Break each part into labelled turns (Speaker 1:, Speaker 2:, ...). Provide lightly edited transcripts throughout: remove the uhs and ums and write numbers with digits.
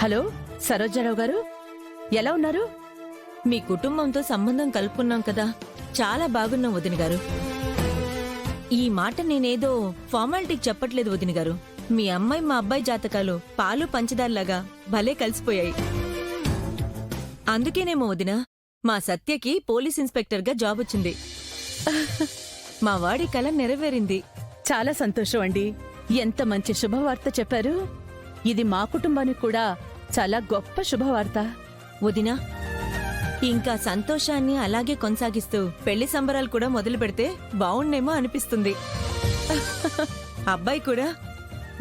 Speaker 1: Hello సరోజారావు గారు, ఎలా ఉన్నారు?
Speaker 2: మీ కుటుంబంతో సంబంధం కలుపుకున్నాం కదా, చాలా బాగున్నాం వదిన గారు. ఈ మాట నేనేదో ఫార్మాలిటీకి చెప్పట్లేదు వదిన గారు. మీ అమ్మాయి మా అబ్బాయి జాతకాలు పాలు పంచదారలాగా భలే కలిసిపోయాయి. అందుకేనేమో వదిన, మా సత్యకి పోలీస్ ఇన్స్పెక్టర్గా జాబ్ వచ్చింది. మా వాడి కల నెరవేరింది.
Speaker 1: చాలా సంతోషం అండి. ఎంత మంచి శుభవార్త చెప్పారు. ఇది మా కుటుంబానికి కూడా చాలా గొప్ప శుభవార్త.
Speaker 2: వదినా, ఇంకా సంతోషాన్ని అలాగే కొనసాగిస్తూ పెళ్లి సంబరాలు కూడా మొదలు పెడితే బావుండేమో అనిపిస్తుంది. అబ్బాయి కూడా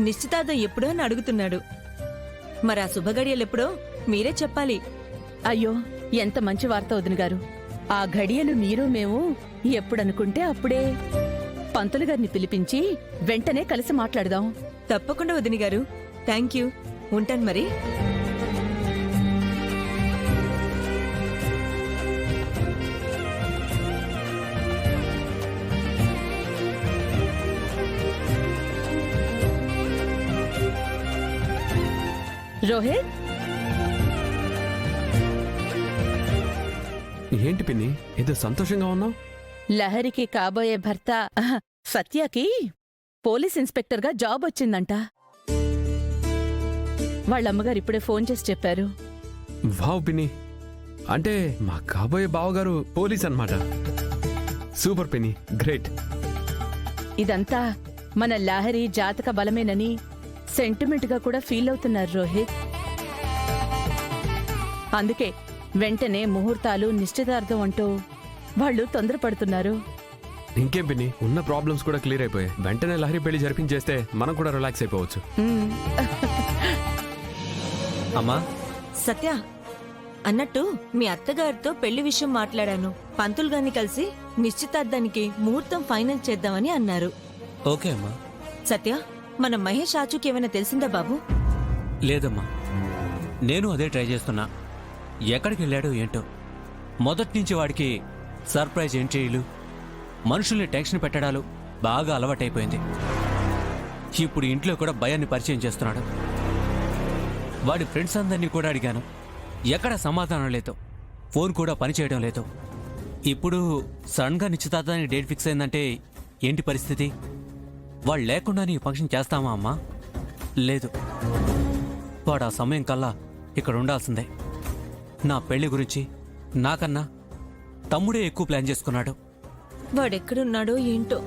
Speaker 2: నిశ్చితార్థం ఎప్పుడో అని అడుగుతున్నాడు. మరి ఆ శుభగడియలెప్పుడో మీరే చెప్పాలి.
Speaker 1: అయ్యో, ఎంత మంచి వార్త వదిన గారు. ఆ ఘడియలు మీరు మేము ఎప్పుడనుకుంటే అప్పుడే. పంతులు గారిని పిలిపించి వెంటనే కలిసి మాట్లాడదాం.
Speaker 2: తప్పకుండా వదిన గారు. Thank you. ఉంటాను మరి.
Speaker 1: రోహిత్,
Speaker 3: ఏంటి పిన్ని, ఏదో సంతోషంగా ఉన్నావు?
Speaker 1: లహరికి కాబోయే భర్త సత్యకి పోలీస్ ఇన్స్పెక్టర్గా జాబ్ వచ్చిందంట. వాళ్ళమ్మగారు ఇప్పుడే ఫోన్ చేసి చెప్పారు.
Speaker 3: వావ్ పిన్ని, అంటే మా కాబోయే బావగారు పోలీస్ అన్నమాట. సూపర్ పిన్ని, గ్రేట్.
Speaker 1: ఇదంతా మన లహరి జాతక బలమేనని సెంటిమెంట్గా కూడా ఫీల్ అవుతున్నారు రోహిత్. అందుకే వెంటనే ముహూర్తాలు, నిశ్చితార్థం అంటూ వాళ్ళు తొందరపడుతున్నారు.
Speaker 3: ఇంకేం పిన్ని, ఉన్న ప్రాబ్లమ్స్ కూడా క్లియర్ అయిపోయాయి. వెంటనే లహరి పెళ్లి జరిపించేస్తే మనం కూడా రిలాక్స్ అయిపోవచ్చు.
Speaker 4: అమ్మా
Speaker 2: సత్య, అన్నట్టు మీ అత్తగారితో పెళ్లి విషయం మాట్లాడాను. పంతులు గారిని కలిసి నిశ్చితార్థానికి ముహూర్తం ఫైనల్ చేద్దామని అన్నారు.
Speaker 4: ఓకే అమ్మా.
Speaker 2: సత్య, మన మహేష్ ఆచూకి ఏమైనా తెలిసిందా బాబు?
Speaker 4: లేదమ్మా, నేను అదే ట్రై చేస్తున్నా. ఎక్కడికి వెళ్ళాడో ఏంటో. మొదటి నుంచి వాడికి సర్ప్రైజ్ ఎంట్రీలు, మనుషుల్ని టెన్షన్ పెట్టడాలు బాగా అలవాటైపోయింది. ఇప్పుడు ఇంట్లో కూడా భయాన్ని పరిచయం చేస్తున్నాడు. వాడి ఫ్రెండ్స్ అందరినీ కూడా అడిగాను, ఎక్కడ సమాధానం లేదు. ఫోన్ కూడా పనిచేయడం లేదు. ఇప్పుడు సడన్గా నిశ్చితార్థానికి డేట్ ఫిక్స్ అయిందంటే ఏంటి పరిస్థితి? వాడు లేకుండా నీ ఫంక్షన్ చేస్తామా అమ్మా? లేదు, వాడు ఆ సమయం కల్లా ఇక్కడ ఉండాల్సిందే. నా పెళ్లి గురించి నాకన్నా తమ్ముడే ఎక్కువ ప్లాన్ చేసుకున్నాడు.
Speaker 2: వాడెక్కడున్నాడో ఏంటో.